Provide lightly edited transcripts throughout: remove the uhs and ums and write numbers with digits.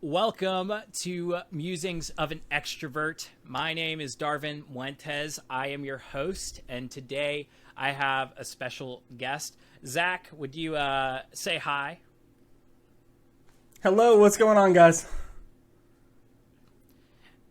Welcome to Musings of an Extrovert. My name is Darvin Muentes. I am your host, and today I have a special guest. Zach, would you say hi? Hello, what's going on, guys?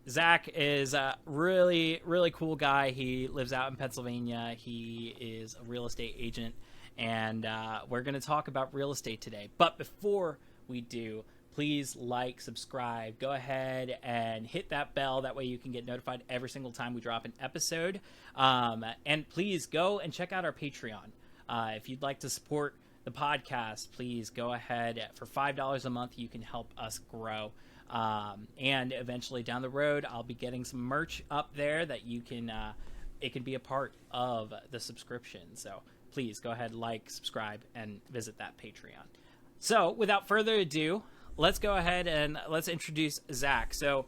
Zach is a really, really cool guy. He lives out in Pennsylvania. He is a real estate agent, and we're going to talk about real estate today. But before we do, please like, subscribe, go ahead and hit that bell. That way you can get notified every single time we drop an episode. And please go and check out our Patreon. If you'd like to support the podcast, please go ahead. For $5 a month, you can help us grow. And eventually down the road, I'll be getting some merch up there that you can, it can be a part of the subscription. So please go ahead, like, subscribe, and visit that Patreon. So without further ado, let's go ahead and let's introduce Zach. So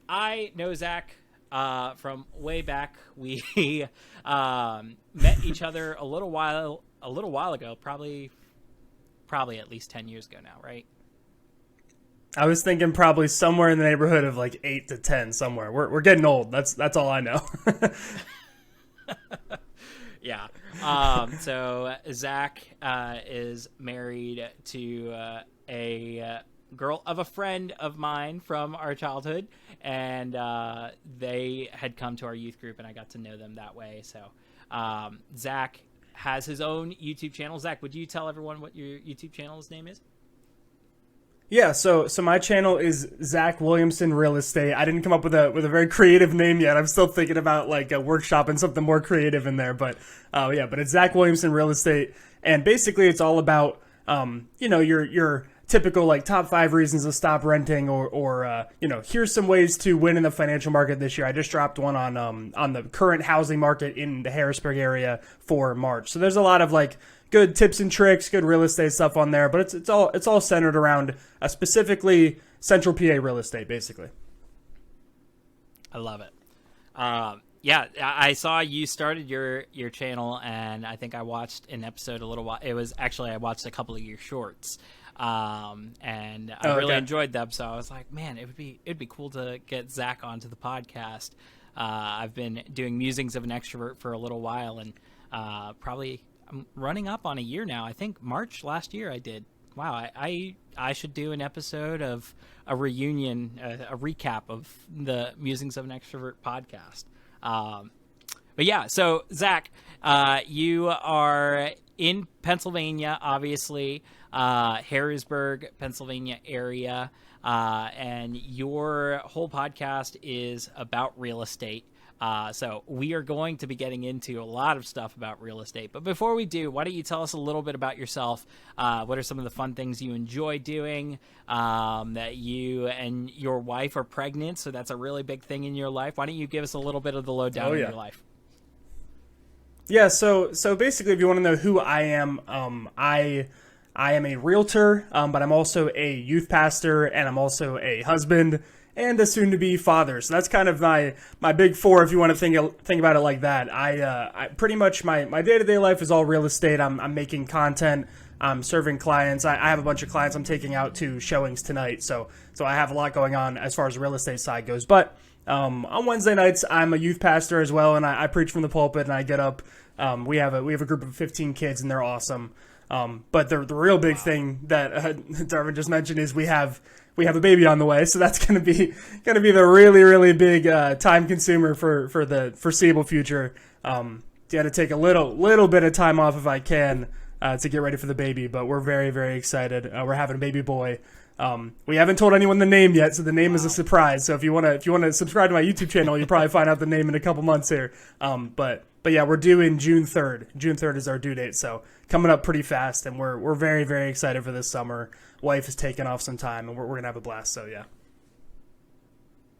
I know Zach from way back. We met each other a little while ago, probably at least 10 years ago now, right? I was thinking probably somewhere in the neighborhood of like 8 to 10 somewhere. We're getting old. That's all I know. Yeah. So Zach is married to a girl of a friend of mine from our childhood, and they had come to our youth group, and I got to know them that way. So Zach has his own YouTube channel. Zach, would you tell everyone what your YouTube channel's name is? Yeah, so my channel is Zach Williamson Real Estate. I didn't come up with a very creative name yet. I'm still thinking about like a workshop and something more creative in there. But but it's Zach Williamson Real Estate, and basically it's all about your typical like top 5 reasons to stop renting, or here's some ways to win in the financial market this year. I just dropped one on the current housing market in the Harrisburg area for March. So there's a lot of like good tips and tricks, good real estate stuff on there, but it's all centered around specifically Central PA real estate, basically. I love it. Yeah, I saw you started your channel, and I think I watched an episode a little while. It was actually, I watched a couple of your shorts, and I really enjoyed them. So I was like, man, it'd be cool to get Zach onto the podcast. I've been doing Musings of an Extrovert for a little while, and probably I'm running up on a year now. I think March last year I did. Wow, I should do an episode of a reunion, a recap of the Musings of an Extrovert podcast. But yeah, so Zach, you are in Pennsylvania, obviously, Harrisburg, Pennsylvania area, and your whole podcast is about real estate. So we are going to be getting into a lot of stuff about real estate. But before we do, why don't you tell us a little bit about yourself? What are some of the fun things you enjoy doing? That you and your wife are pregnant, so that's a really big thing in your life. Why don't you give us a little bit of the lowdown in your life? Yeah, so basically, if you want to know who I am, I am a realtor, but I'm also a youth pastor, and I'm also a husband and a soon-to-be father. So that's kind of my big four, if you want to think about it like that. I pretty much my day-to-day life is all real estate. I'm making content. I'm serving clients. I have a bunch of clients I'm taking out to showings tonight. So I have a lot going on as far as the real estate side goes. But on Wednesday nights, I'm a youth pastor as well, and I preach from the pulpit, and I get up. We have a group of 15 kids, and they're awesome. But the real big thing that Darvin just mentioned is we have a baby on the way, so that's going to be the really, really big time consumer for the foreseeable future. Got to take a little bit of time off if I can to get ready for the baby, but we're very, very excited. We're having a baby boy. We haven't told anyone the name yet, so the name is a surprise. So if you want to subscribe to my YouTube channel, you'll probably find out the name in a couple months here. But yeah, we're due in June 3rd. June 3rd is our due date, so coming up pretty fast, and we're very, very excited for this summer. Wife is taking off some time, and we're going to have a blast, so yeah.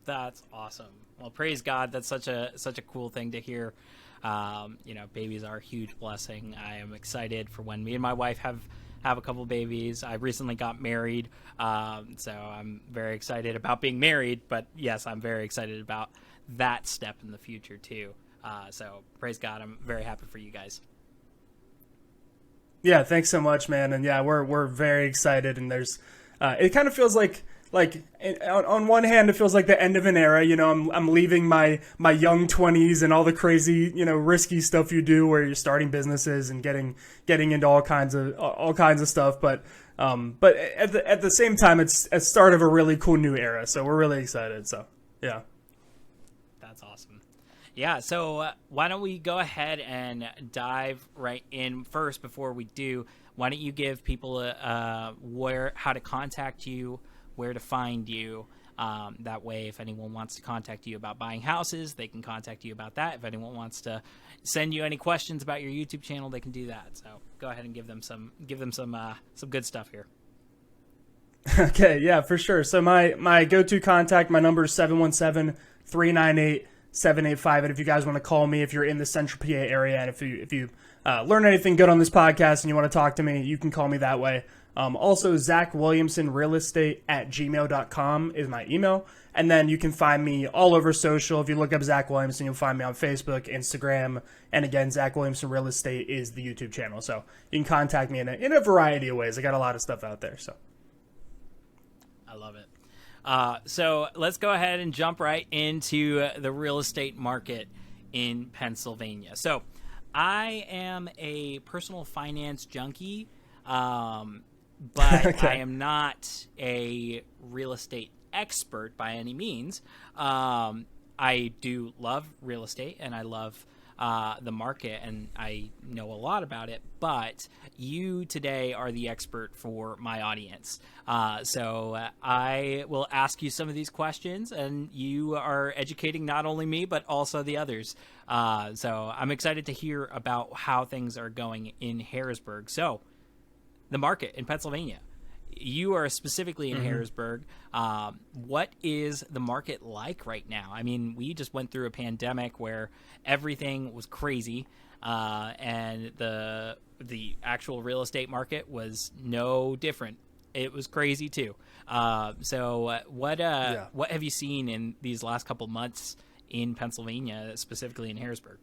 That's awesome. Well, praise God. That's such a cool thing to hear. Babies are a huge blessing. I am excited for when me and my wife have a couple babies. I recently got married, so I'm very excited about being married, but yes, I'm very excited about that step in the future too. So praise God. I'm very happy for you guys. Yeah, thanks so much, man. And yeah, we're very excited. And there's, it kind of feels like like on one hand, it feels like the end of an era. You know, I'm leaving my young 20s and all the crazy, you know, risky stuff you do where you're starting businesses and getting into all kinds of stuff. But at the same time, it's a start of a really cool new era. So we're really excited. So yeah. That's awesome. Yeah, so why don't we go ahead and dive right in first before we do? Why don't you give people how to contact you, where to find you? That way, if anyone wants to contact you about buying houses, they can contact you about that. If anyone wants to send you any questions about your YouTube channel, they can do that. So go ahead and give them some good stuff here. Okay, yeah, for sure. So my go-to contact, my number is 717-398-7858. And if you guys want to call me, if you're in the Central PA area, and if you learn anything good on this podcast and you want to talk to me, you can call me that way. Also, ZachWilliamsonRealEstate@gmail.com is my email. And then you can find me all over social. If you look up Zach Williamson, you'll find me on Facebook, Instagram, and again, Zach Williamson Real Estate is the YouTube channel. So you can contact me in a variety of ways. I got a lot of stuff out there. So I love it. So let's go ahead and jump right into the real estate market in Pennsylvania. So I am a personal finance junkie, but Okay. I am not a real estate expert by any means. I do love real estate and I love the market and I know a lot about it, but you today are the expert for my audience. So I will ask you some of these questions and you are educating not only me, but also the others. So I'm excited to hear about how things are going in Harrisburg. So the market in Pennsylvania. You are specifically in Harrisburg. What is the market like right now? I mean, we just went through a pandemic where everything was crazy, and the actual real estate market was no different. It was crazy too. What have you seen in these last couple months in Pennsylvania, specifically in Harrisburg?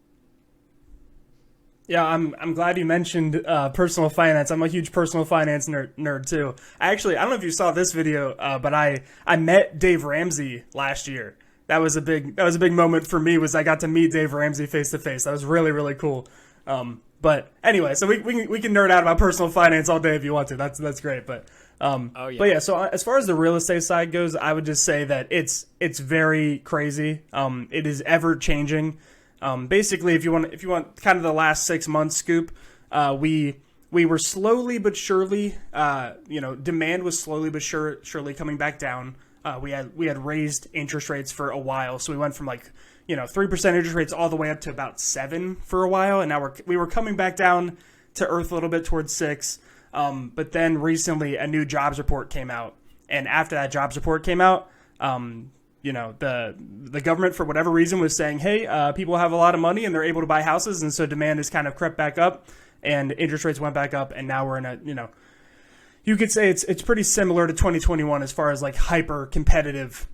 Yeah, I'm glad you mentioned personal finance. I'm a huge personal finance nerd too. I don't know if you saw this video, but I met Dave Ramsey last year. That was a big moment for me. Was I got to meet Dave Ramsey face to face. That was really, really cool. But anyway, so we can nerd out about personal finance all day if you want to. That's great. But Oh yeah. but yeah. So as far as the real estate side goes, I would just say that it's very crazy. It is ever changing. Basically, if you want kind of the last 6 months scoop, we were slowly but surely, demand was slowly but surely coming back down. We had raised interest rates for a while, so we went from 3% interest rates all the way up to about 7% for a while, and now we were coming back down to earth a little bit towards 6%. But then recently, a new jobs report came out, and after that jobs report came out, the government, for whatever reason, was saying, hey, people have a lot of money and they're able to buy houses. And so demand has kind of crept back up and interest rates went back up. And now we're in you could say it's pretty similar to 2021 as far as like hyper competitive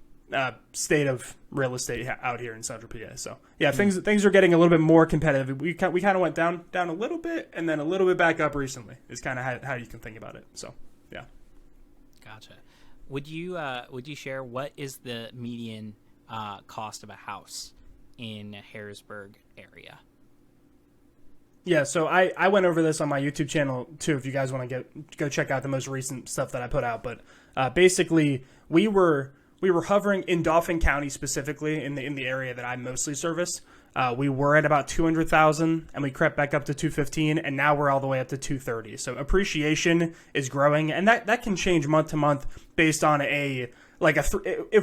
state of real estate out here in Central PA. So yeah, things are getting a little bit more competitive. We kind of went down a little bit and then a little bit back up recently is kind of how you can think about it. So yeah. Gotcha. Would you share what is the median cost of a house in Harrisburg area? Yeah, so I went over this on my YouTube channel too. If you guys want to go check out the most recent stuff that I put out, but basically we were hovering in Dauphin County specifically in the area that I mostly service. We were at about 200,000 and we crept back up to 215 and now we're all the way up to 230. So appreciation is growing and that can change month to month based on if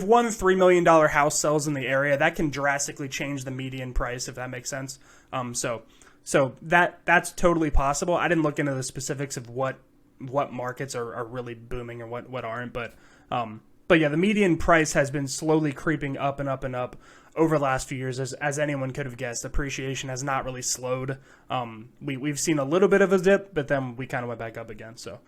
one $3 million house sells in the area, that can drastically change the median price, if that makes sense. So that's totally possible. I didn't look into the specifics of what markets are really booming and what aren't, but yeah, the median price has been slowly creeping up and up and up over the last few years, as anyone could have guessed. Appreciation has not really slowed. We've seen a little bit of a dip, but then we kind of went back up again. So,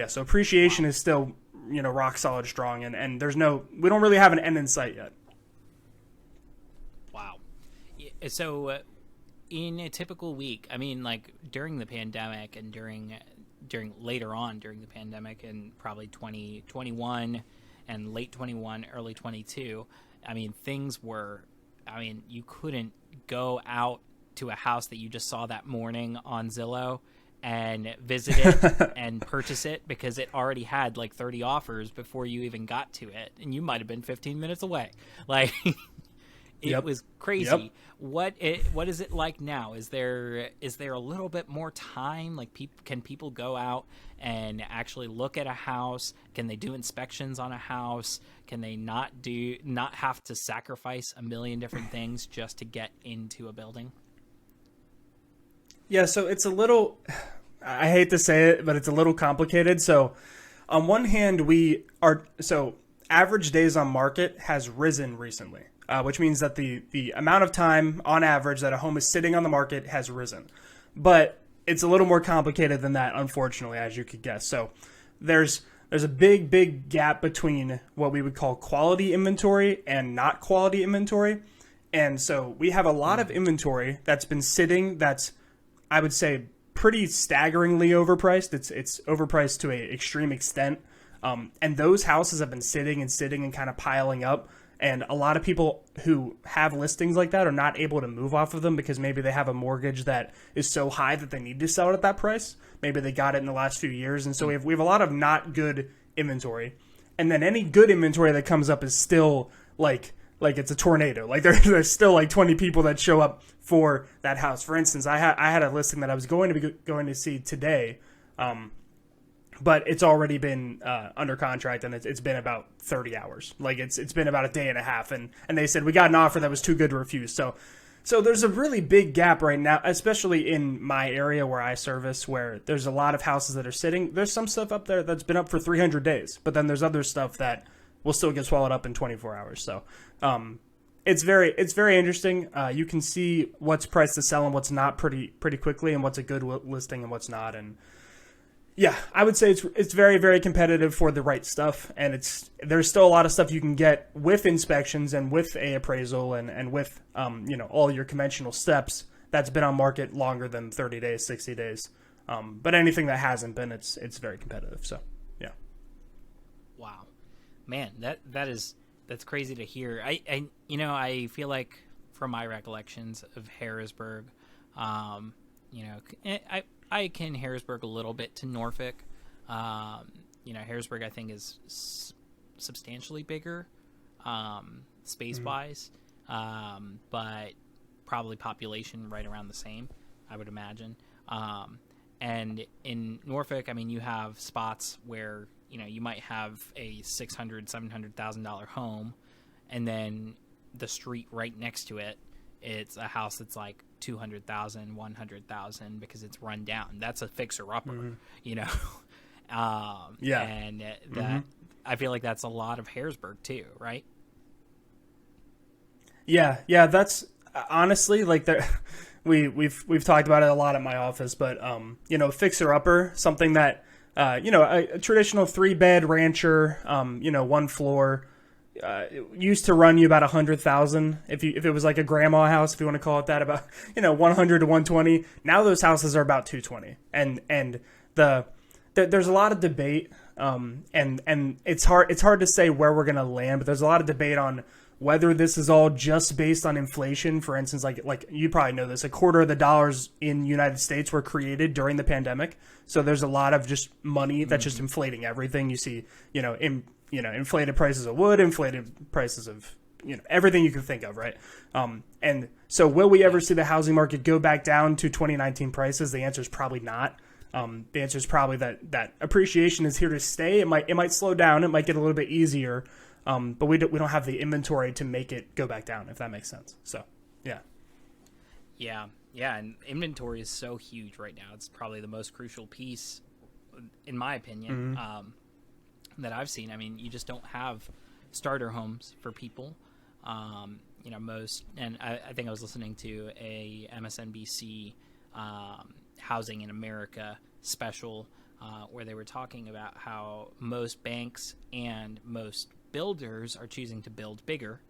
so appreciation is still, rock solid strong, and we don't really have an end in sight yet. Wow. So, in a typical week, I mean, like during the pandemic and during later on during the pandemic and probably 2021 and late 21, early 22, I mean, you couldn't go out to a house that you just saw that morning on Zillow and visit it and purchase it because it already had like 30 offers before you even got to it, and you might have been 15 minutes away. Like it was crazy. What is it like now? Is there a little bit more time? Like, can people go out and actually look at a house? Can they do inspections on a house? Can they not have to sacrifice a million different things just to get into a building? Yeah, so it's a little, I hate to say it, but it's a little complicated. So on one hand, average days on market has risen recently, which means that the amount of time on average that a home is sitting on the market has risen. But it's a little more complicated than that, unfortunately, as you could guess. So there's a big gap between what we would call quality inventory and not quality inventory. And so we have a lot of inventory that's been sitting that's, I would say, pretty staggeringly overpriced. It's overpriced to an extreme extent. And those houses have been sitting and kind of piling up. And a lot of people who have listings like that are not able to move off of them because maybe they have a mortgage that is so high that they need to sell it at that price. Maybe they got it in the last few years. And so we have a lot of not good inventory. And then any good inventory that comes up is still like it's a tornado. Like there's still like 20 people that show up for that house. For instance, I had a listing that I was going to see today, but it's already been under contract and it's been about 30 hours. Like it's been about a day and a half, and they said we got an offer that was too good to refuse. So there's a really big gap right now, especially in my area where I service, where there's a lot of houses that are sitting. There's some stuff up there that's been up for 300 days, but then there's other stuff that will still get swallowed up in 24 hours. So it's very interesting. You can see what's priced to sell and what's not pretty quickly, and what's a good listing and what's not. And yeah, I would say it's very, very competitive for the right stuff, and there's still a lot of stuff you can get with inspections and with a appraisal and with all your conventional steps that's been on market longer than 30 days, 60 days. But anything that hasn't been, it's very competitive. So yeah. Wow, man, that's crazy to hear. I feel like from my recollections of Harrisburg, I akin Harrisburg a little bit to Norfolk. Harrisburg I think is substantially bigger, space-wise, but probably population right around the same, I would imagine. And in Norfolk, I mean, you have spots where you might have a $600,000-$700,000 home, and then the street right next to it, it's a house that's like $200,000, $100,000 because it's run down. That's a fixer-upper, Yeah. And that I feel like that's a lot of Harrisburg too, right? Yeah. That's honestly like we've talked about it a lot at my office, but fixer-upper, something that a traditional 3-bed rancher, 1 floor. Used to run you about 100,000 if it was like a grandma house, if you want to call it that, about 100 to 120. Now those houses are about 220, and there's a lot of debate, and it's hard to say where we're gonna land, but there's a lot of debate on whether this is all just based on inflation. For instance, like you probably know this, a quarter of the dollars in the United States were created during the pandemic, so there's a lot of just money that's just inflating everything. You see, inflated prices of wood, inflated prices of, everything you can think of, right? And so will we ever see the housing market go back down to 2019 prices? The answer is probably not. The answer is probably that appreciation is here to stay. It might slow down. It might get a little bit easier, but we don't have the inventory to make it go back down, if that makes sense. So, yeah. Yeah, and inventory is so huge right now. It's probably the most crucial piece, in my opinion, that I've seen. I mean, you just don't have starter homes for people. Most, and I think I was listening to a MSNBC Housing in America special where they were talking about how most banks and most builders are choosing to build bigger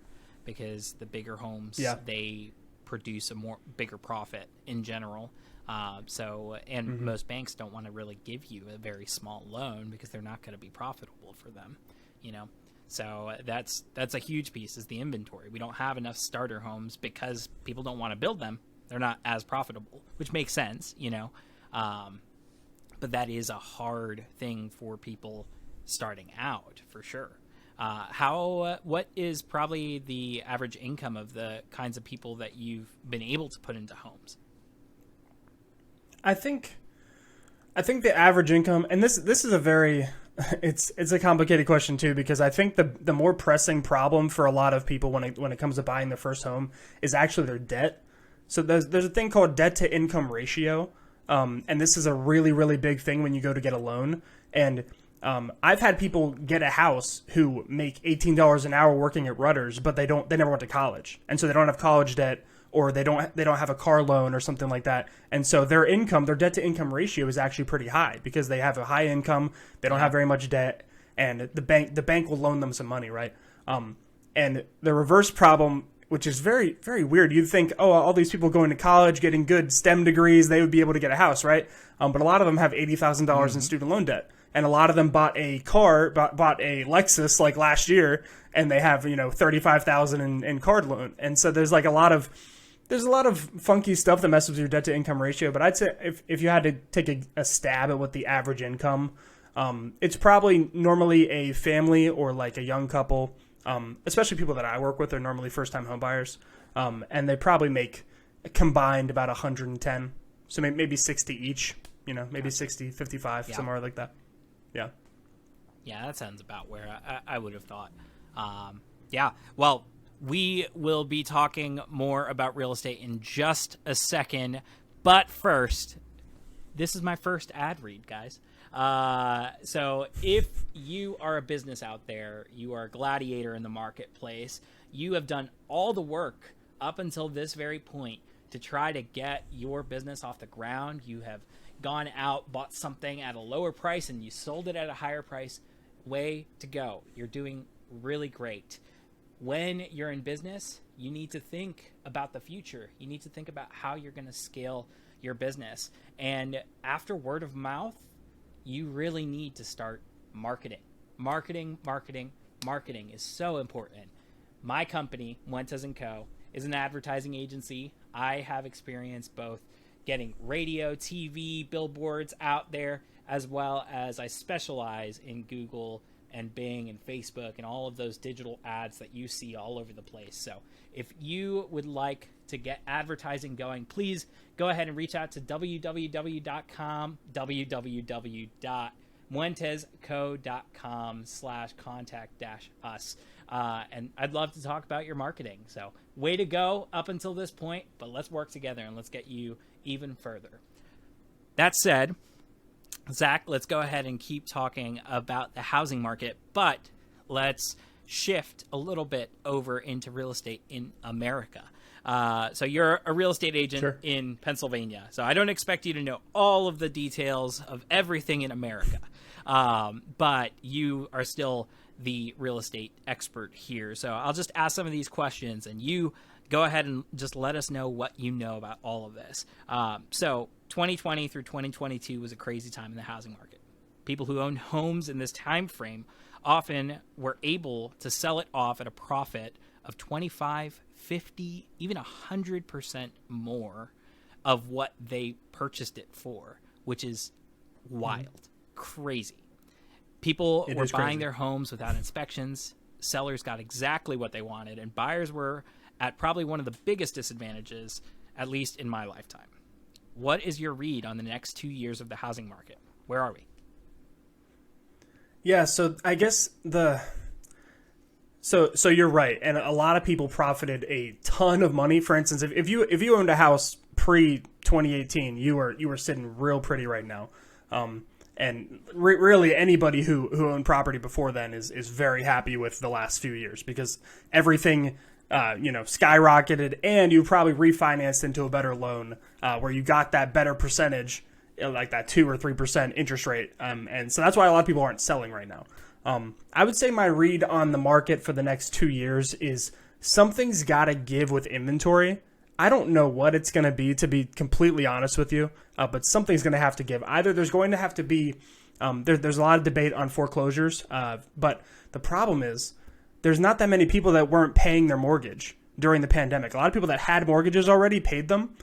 because the bigger homes, they produce a bigger profit in general. Most banks don't want to really give you a very small loan because they're not going to be profitable for them, So that's a huge piece, is the inventory. We don't have enough starter homes because people don't want to build them. They're not as profitable, which makes sense, you know. But that is a hard thing for people starting out, for sure. What is probably the average income of the kinds of people that you've been able to put into homes? I think the average income, and this is a very it's a complicated question too, because I think the more pressing problem for a lot of people when it comes to buying their first home is actually their debt. So there's a thing called debt to income ratio, and this is a really, really big thing when you go to get a loan. And I've had people get a house who make $18 an hour working at Rutgers, but they never went to college, and so they don't have college debt, or they don't have a car loan or something like that. And so their debt to income ratio is actually pretty high because they have a high income, they don't have very much debt, and the bank will loan them some money, right? And the reverse problem, which is very, very weird. You'd think, oh, all these people going to college, getting good STEM degrees, they would be able to get a house, right? But a lot of them have $80,000 in student loan debt. And a lot of them bought a Lexus like last year, and they have, $35,000 in card loan. And so there's a lot of funky stuff that messes with your debt to income ratio. But I'd say if you had to take a stab at what the average income, it's probably normally a family or like a young couple, especially people that I work with are normally first time home buyers, and they probably make combined about 110, so maybe 60 each, maybe 60, 55, somewhere like that. Yeah. Yeah, that sounds about where I would have thought. Yeah, well, we will be talking more about real estate in just a second. But first, this is my first ad read, guys. So if you are a business out there, you are a gladiator in the marketplace, you have done all the work up until this very point to try to get your business off the ground. You have gone out, bought something at a lower price, and you sold it at a higher price. Way to go. You're doing really great. When you're in business, you need to think about the future. You need to think about how you're going to scale your business. And after word of mouth, you really need to start marketing. Marketing is so important. My company, Muentes & Co., is an advertising agency. I have experience both getting radio, TV, billboards out there, as well as I specialize in Google and Bing and Facebook and all of those digital ads that you see all over the place. So if you would like to get advertising going, please go ahead and reach out to www.muentesco.com/contact-us. And I'd love to talk about your marketing. So way to go up until this point, but let's work together and let's get you even further. That said, Zach, let's go ahead and keep talking about the housing market, but let's shift a little bit over into real estate in America. So you're a real estate agent in Pennsylvania, so I don't expect you to know all of the details of everything in America, but you are still the real estate expert here. So I'll just ask some of these questions, and you go ahead and just let us know what you know about all of this. So 2020 through 2022 was a crazy time in the housing market. People who owned homes in this time frame often were able to sell it off at a profit of 25, 50, even 100% more of what they purchased it for, which is wild, crazy. People were buying their homes without inspections. Sellers got exactly what they wanted, and buyers were at probably one of the biggest disadvantages, at least in my lifetime. What is your read on the next 2 years of the housing market? Where are we? Yeah, so I guess so you're right, and a lot of people profited a ton of money. For instance, if you owned a house pre 2018, you were sitting real pretty right now. And really anybody who owned property before then is very happy with the last few years, because everything skyrocketed, and you probably refinanced into a better loan where you got that better percentage, like that 2 or 3% interest rate. And so that's why a lot of people aren't selling right now. I would say my read on the market for the next 2 years is something's got to give with inventory. I don't know what it's going to be completely honest with you, but something's going to have to give. Either there's going to have to be, there's a lot of debate on foreclosures, but the problem is there's not that many people that weren't paying their mortgage during the pandemic. A lot of people that had mortgages already paid them.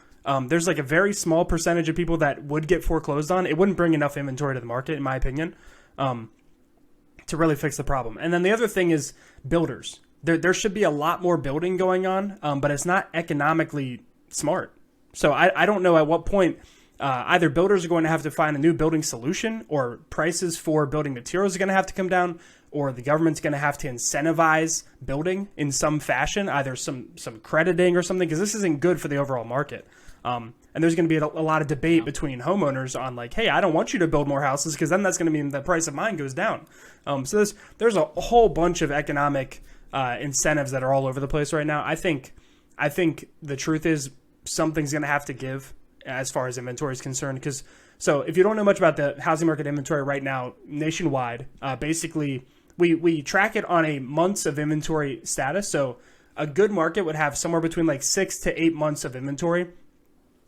There's like a very small percentage of people that would get foreclosed on. It wouldn't bring enough inventory to the market, in my opinion, to really fix the problem. And then the other thing is builders. There should be a lot more building going on, but it's not economically smart. So I don't know at what point either builders are going to have to find a new building solution, or prices for building materials are going to have to come down, or the government's going to have to incentivize building in some fashion, either some crediting or something, because this isn't good for the overall market. And there's going to be a lot of debate between homeowners on like, hey, I don't want you to build more houses because then that's going to mean the price of mine goes down. So there's a whole bunch of economic incentives that are all over the place right now. I think the truth is something's going to have to give as far as inventory is concerned. Because so if you don't know much about the housing market inventory right now nationwide, basically we track it on a months of inventory status. So a good market would have somewhere between like 6 to 8 months of inventory,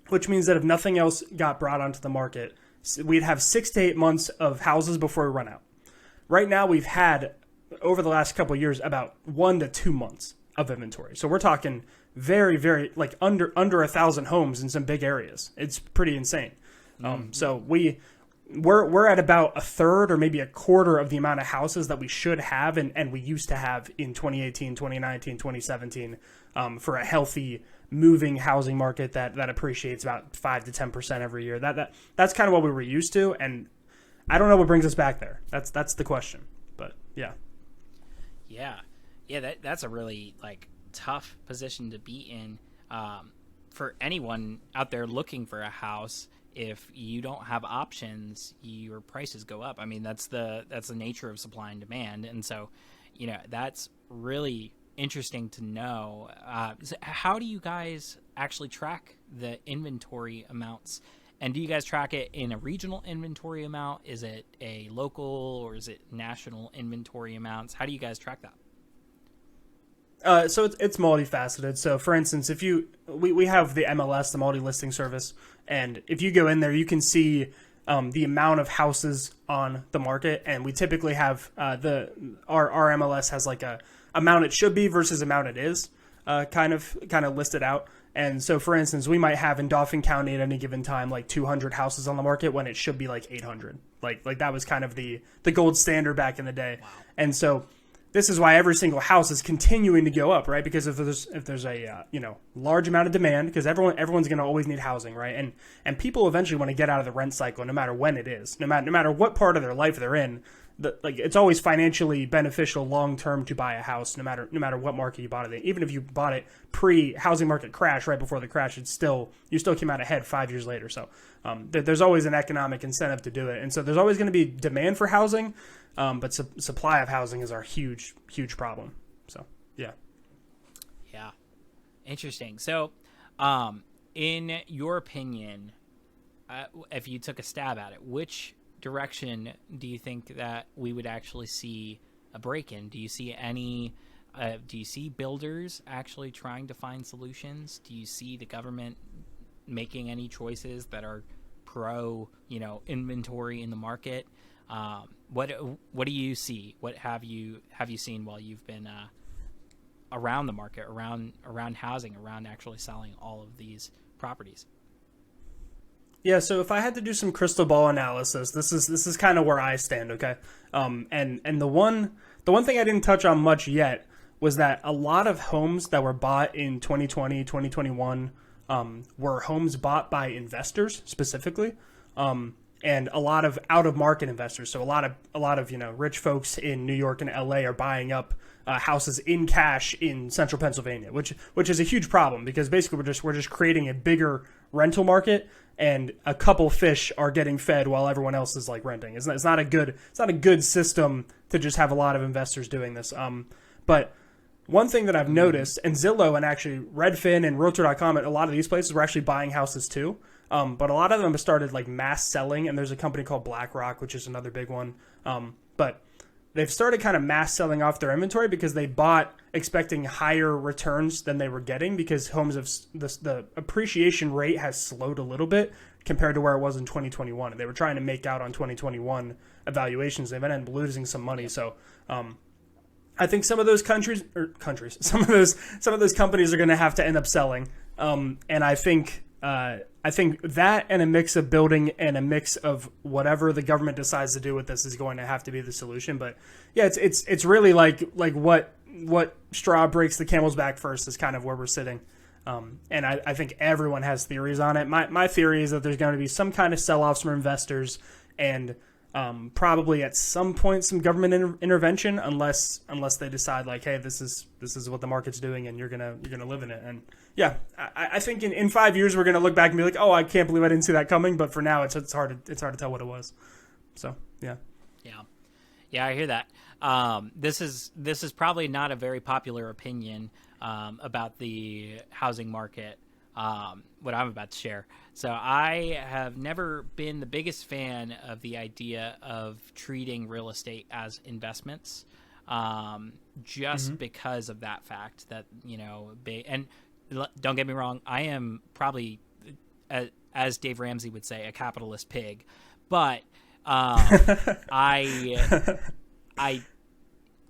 which means that if nothing else got brought onto the market, we'd have 6 to 8 months of houses before we run out. Right now, we've had, over the last couple of years, about 1 to 2 months of inventory. So we're talking very, very, like under 1,000 homes in some big areas. It's pretty insane. So we're at about a third or maybe a quarter of the amount of houses that we should have and we used to have in 2018, 2019, 2017 for a healthy moving housing market that appreciates about 5 to 10% every year. That's kind of what we were used to, and I don't know what brings us back there. That's the question. But yeah. That's a really like tough position to be in for anyone out there looking for a house. If you don't have options, your prices go up. I mean, that's the nature of supply and demand, and so that's really interesting to know. So how do you guys actually track the inventory amounts? And do you guys track it in a regional inventory amount? Is it a local or is it national inventory amounts? How do you guys track that? So it's multifaceted. So for instance, if we have the MLS, the multi-listing service, and if you go in there, you can see the amount of houses on the market, and we typically have our MLS has like a amount it should be versus amount it is kind of listed out. And so, for instance, we might have in Dauphin County at any given time like 200 houses on the market when it should be like 800. Like that was kind of the gold standard back in the day. Wow. And so this is why every single house is continuing to go up, right? Because if there's a large amount of demand, because everyone's going to always need housing, right? And people eventually want to get out of the rent cycle, no matter when it is, no matter what part of their life they're in. It's always financially beneficial long term to buy a house, no matter what market you bought it in. Even if you bought it pre-housing market crash, right before the crash, you still came out ahead 5 years later. So there's always an economic incentive to do it, and so there's always going to be demand for housing, but supply of housing is our huge problem. So yeah, interesting. So, in your opinion, if you took a stab at it, which direction do you think that we would actually see a break in? Do you see any do you see builders actually trying to find solutions? Do you see the government making any choices that are pro inventory in the market? What do you see? What have you seen while you've been around the market, around housing, around actually selling all of these properties? Yeah, so if I had to do some crystal ball analysis, this is kind of where I stand, okay? And the one thing I didn't touch on much yet was that a lot of homes that were bought in 2020, 2021 were homes bought by investors specifically, and a lot of out-of-market investors. So a lot of rich folks in New York and LA are buying up houses in cash in central Pennsylvania, which is a huge problem because basically we're just creating a bigger rental market, and a couple fish are getting fed while everyone else is like renting. It's not a good system to just have a lot of investors doing this. But one thing that I've noticed, and Zillow and actually Redfin and Realtor.com, and a lot of these places were actually buying houses too. But a lot of them have started like mass selling, and there's a company called BlackRock, which is another big one. But they've started kind of mass selling off their inventory because they bought expecting higher returns than they were getting, because the appreciation rate has slowed a little bit compared to where it was in 2021. They were trying to make out on 2021 evaluations. They've ended up losing some money. So I think some of those some of those companies are going to have to end up selling. And I think that and a mix of building and a mix of whatever the government decides to do with this is going to have to be the solution. But yeah, it's really like what straw breaks the camel's back first is kind of where we're sitting. And I think everyone has theories on it. My theory is that there's going to be some kind of sell-offs from investors and probably at some point some government intervention, unless they decide like, hey, this is what the market's doing, and you're gonna live in it. And yeah, I think in 5 years we're gonna look back and be like, oh, I can't believe I didn't see that coming. But for now, it's hard to tell what it was. So yeah, I hear that. This is probably not a very popular opinion about the housing market. What I'm about to share. So I have never been the biggest fan of the idea of treating real estate as investments, just because of that fact that, and don't get me wrong, I am probably, as Dave Ramsey would say, a capitalist pig, but I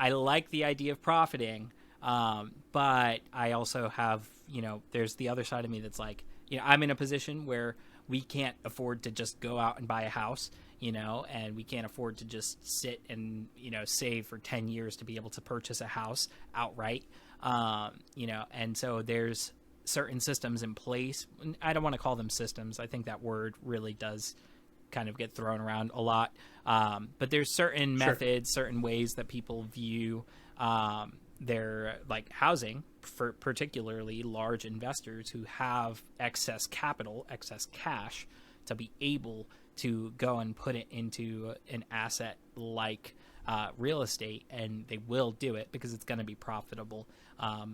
like the idea of profiting, but I also have, there's the other side of me that's like, I'm in a position where we can't afford to just go out and buy a house, and we can't afford to just sit and, save for 10 years to be able to purchase a house outright. And so there's certain systems in place. I don't want to call them systems. I think that word really does kind of get thrown around a lot. But there's certain methods, certain ways that people view, their like housing for particularly large investors who have excess capital, excess cash to be able to go and put it into an asset like real estate, and they will do it because it's going to be profitable.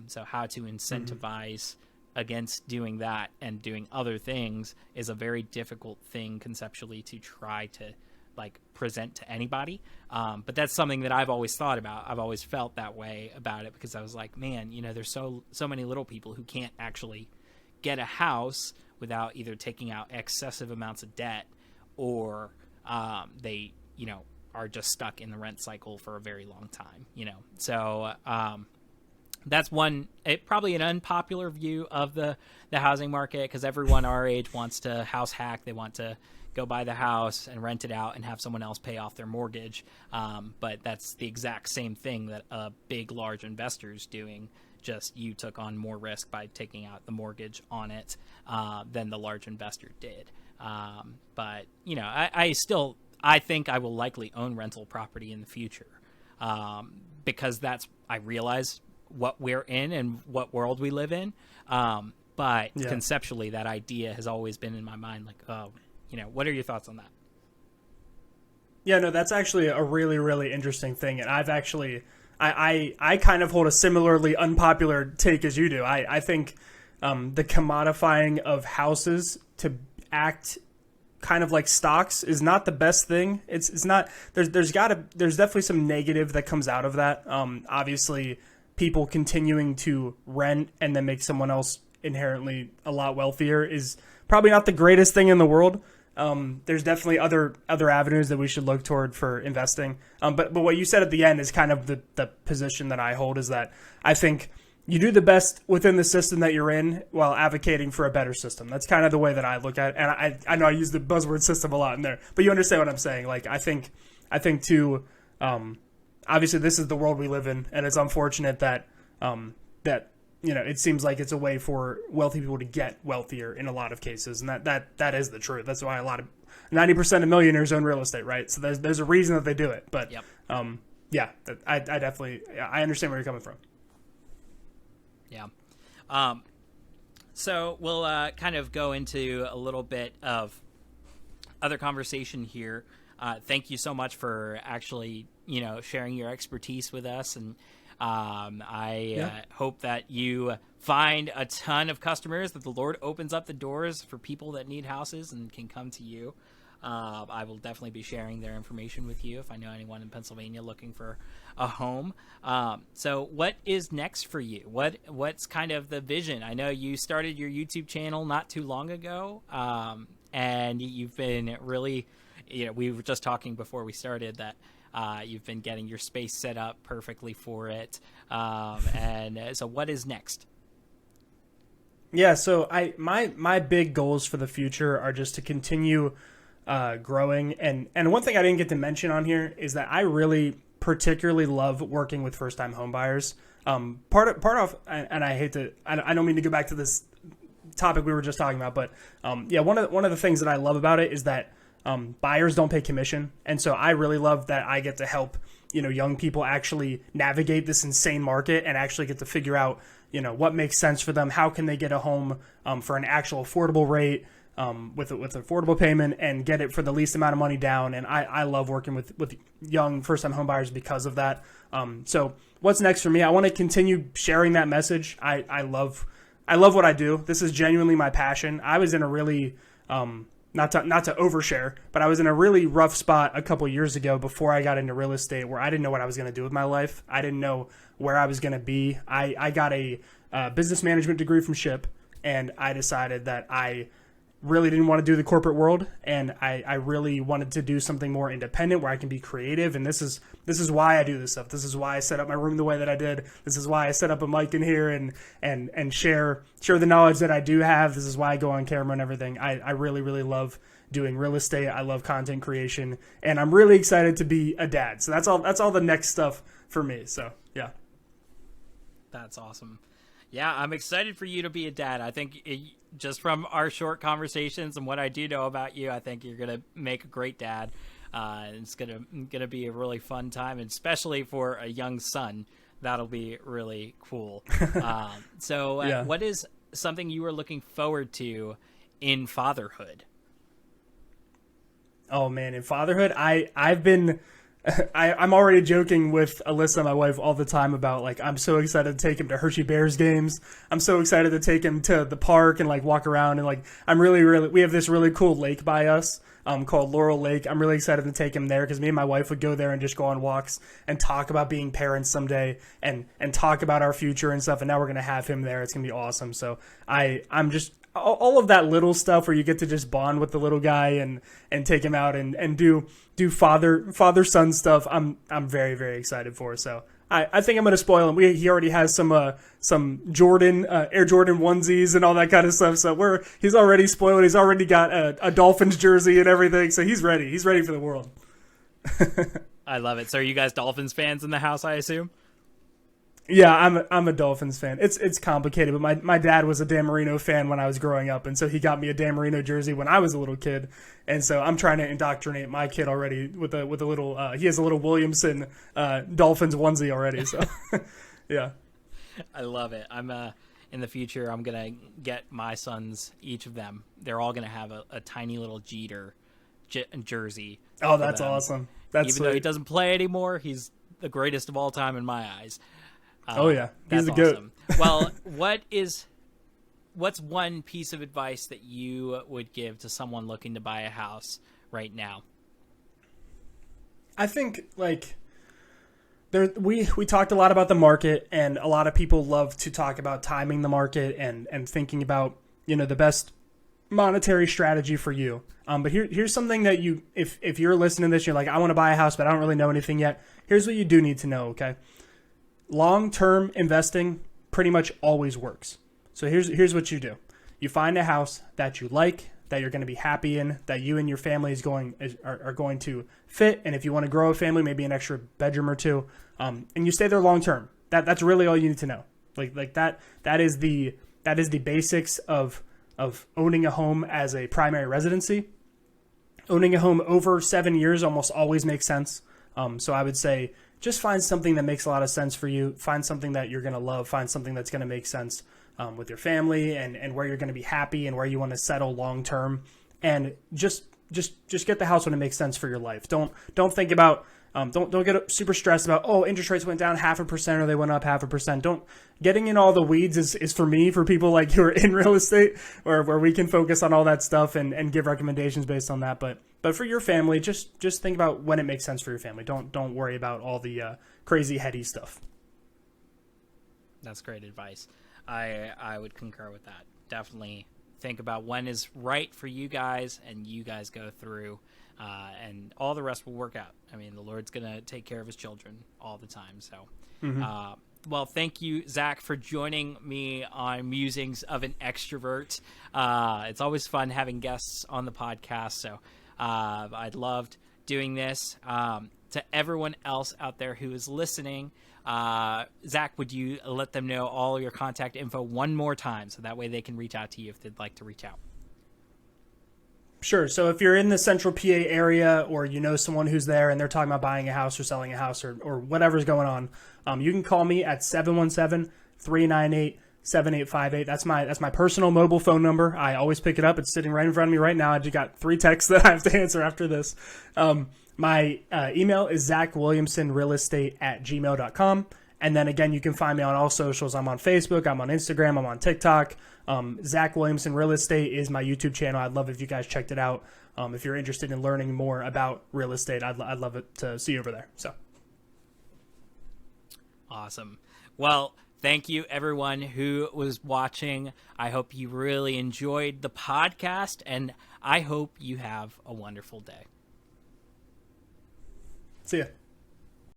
So how to incentivize against doing that and doing other things is a very difficult thing conceptually to try to like present to anybody. But that's something that I've always thought about. I've always felt that way about it because I was like, man, there's so many little people who can't actually get a house without either taking out excessive amounts of debt or they, are just stuck in the rent cycle for a very long time, So that's probably an unpopular view of the housing market because everyone our age wants to house hack. They want to go buy the house and rent it out and have someone else pay off their mortgage. But that's the exact same thing that a big, large investor is doing. Just you took on more risk by taking out the mortgage on it than the large investor did. But, I think I will likely own rental property in the future because I realize what we're in and what world we live in. But conceptually, that idea has always been in my mind, like, oh, what are your thoughts on that? Yeah, no, that's actually a really, really interesting thing. And I've actually, I kind of hold a similarly unpopular take as you do. I think the commodifying of houses to act kind of like stocks is not the best thing. It's not, there's definitely some negative that comes out of that. Obviously, people continuing to rent and then make someone else inherently a lot wealthier is probably not the greatest thing in the world. There's definitely other avenues that we should look toward for investing. But what you said at the end is kind of the position that I hold, is that I think you do the best within the system that you're in while advocating for a better system. That's kind of the way that I look at it. And I know I use the buzzword system a lot in there, but you understand what I'm saying. Like, I think too, obviously this is the world we live in, and it's unfortunate that it seems like it's a way for wealthy people to get wealthier in a lot of cases, and that is the truth. That's why 90% of millionaires own real estate, right? So there's a reason that they do it. But I definitely understand where you're coming from. Yeah. So we'll kind of go into a little bit of other conversation here. Thank you so much for actually, sharing your expertise with us. And I hope that you find a ton of customers, that the Lord opens up the doors for people that need houses and can come to you. I will definitely be sharing their information with you if I know anyone in Pennsylvania looking for a home. So what is next for you? What's kind of the vision? I know you started your YouTube channel not too long ago, and you've been really, we were just talking before we started that You've been getting your space set up perfectly for it. And so what is next? Yeah, so my big goals for the future are just to continue growing, and one thing I didn't get to mention on here is that I really particularly love working with first time homebuyers. Part of, and I don't mean to go back to this topic we were just talking about, but yeah, one of the things that I love about it is that buyers don't pay commission, and so I really love that I get to help young people actually navigate this insane market and actually get to figure out what makes sense for them, how can they get a home for an actual affordable rate with affordable payment and get it for the least amount of money down. And I love working with young first time home buyers because of that. So what's next for me? I want to continue sharing that message. I love what I do. This is genuinely my passion. I was in a really not to overshare, but I was in a really rough spot a couple years ago before I got into real estate, where I didn't know what I was going to do with my life. I didn't know where I was going to be. I got a business management degree from SHIP, and I decided that I really didn't want to do the corporate world, and I really wanted to do something more independent where I can be creative. And this is why I do this stuff. This is why I set up my room the way that I did. This is why I set up a mic in here and share the knowledge that I do have. This is why I go on camera and everything. I really, really love doing real estate. I love content creation, and I'm really excited to be a dad. So that's all the next stuff for me. So yeah. That's awesome. Yeah, I'm excited for you to be a dad. I think just from our short conversations and what I do know about you, I think you're going to make a great dad. It's gonna be a really fun time, and especially for a young son. That'll be really cool. So Yeah. what is something you are looking forward to in fatherhood? Oh man, in fatherhood, I've been I'm already joking with Alyssa, my wife, all the time about like I'm so excited to take him to Hershey Bears games. I'm so excited to take him to the park and like walk around, and like I'm really we have this really cool lake by us called Laurel Lake. I'm really excited to take him there because me and my wife would go there and just go on walks and talk about being parents someday and talk about our future and stuff. And now we're gonna have him there. It's gonna be awesome. So I'm just all of that little stuff where you get to just bond with the little guy and take him out and do father son stuff. I'm very, very excited for. So I think I'm gonna spoil him. He already has some Jordan Air Jordan onesies and all that kind of stuff. So he's already spoiled. He's already got a Dolphins jersey and everything. So he's ready. He's ready for the world. I love it. So are you guys Dolphins fans in the house, I assume? Yeah, I'm a Dolphins fan. It's complicated, but my dad was a Dan Marino fan when I was growing up, and so he got me a Dan Marino jersey when I was a little kid, and so I'm trying to indoctrinate my kid already with a little. He has a little Williamson Dolphins onesie already. So, yeah, I love it. I'm in the future, I'm gonna get my sons, each of them. They're all gonna have a tiny little Jeter jersey. Oh, that's awesome. That's even though he doesn't play anymore, he's the greatest of all time in my eyes. Oh yeah, he's the awesome. GOAT. Well, what's one piece of advice that you would give to someone looking to buy a house right now? I think like we talked a lot about the market, and a lot of people love to talk about timing the market and thinking about the best monetary strategy for you. But here's something that if you're listening to this, you're like, I want to buy a house, but I don't really know anything yet. Here's what you do need to know. Okay. Long-term investing pretty much always works. So here's what you do. You find a house that you like, that you're going to be happy in, that you and your family are going to fit, and if you want to grow a family, maybe an extra bedroom or two, and you stay there long-term. That's really all you need to know. Like that is the basics of owning a home as a primary residency. Owning a home over 7 years almost always makes sense. So I would say just find something that makes a lot of sense for you. Find something that you're going to love. Find something that's going to make sense with your family and where you're going to be happy and where you want to settle long term. And just get the house when it makes sense for your life. Don't think about don't get super stressed about interest rates went down 0.5% or they went up 0.5%. Don't getting in all the weeds is for me, for people like who are in real estate where we can focus on all that stuff and give recommendations based on that. But for your family, just think about when it makes sense for your family. Don't worry about all the crazy heady stuff. That's great advice. I would concur with that. Definitely think about when is right for you guys, and you guys go through, and all the rest will work out. I mean, the Lord's going to take care of his children all the time. So, well, thank you, Zach, for joining me on Musings of an Extrovert. It's always fun having guests on the podcast. So I loved doing this. To everyone else out there who is listening, Zach, would you let them know all your contact info one more time so that way they can reach out to you if they'd like to reach out? Sure. So if you're in the central PA area, or you know someone who's there and they're talking about buying a house or selling a house, or whatever's going on, you can call me at 717-398-7858. That's my personal mobile phone number. I always pick it up. It's sitting right in front of me right now. I just got 3 texts that I have to answer after this. My email is zachwilliamsonrealestate@gmail.com. And then again, you can find me on all socials. I'm on Facebook, I'm on Instagram, I'm on TikTok. Zach Williamson Real Estate is my YouTube channel. I'd love if you guys checked it out. If you're interested in learning more about real estate, I'd love it to see you over there. So awesome. Well, thank you everyone who was watching. I hope you really enjoyed the podcast, and I hope you have a wonderful day. See ya.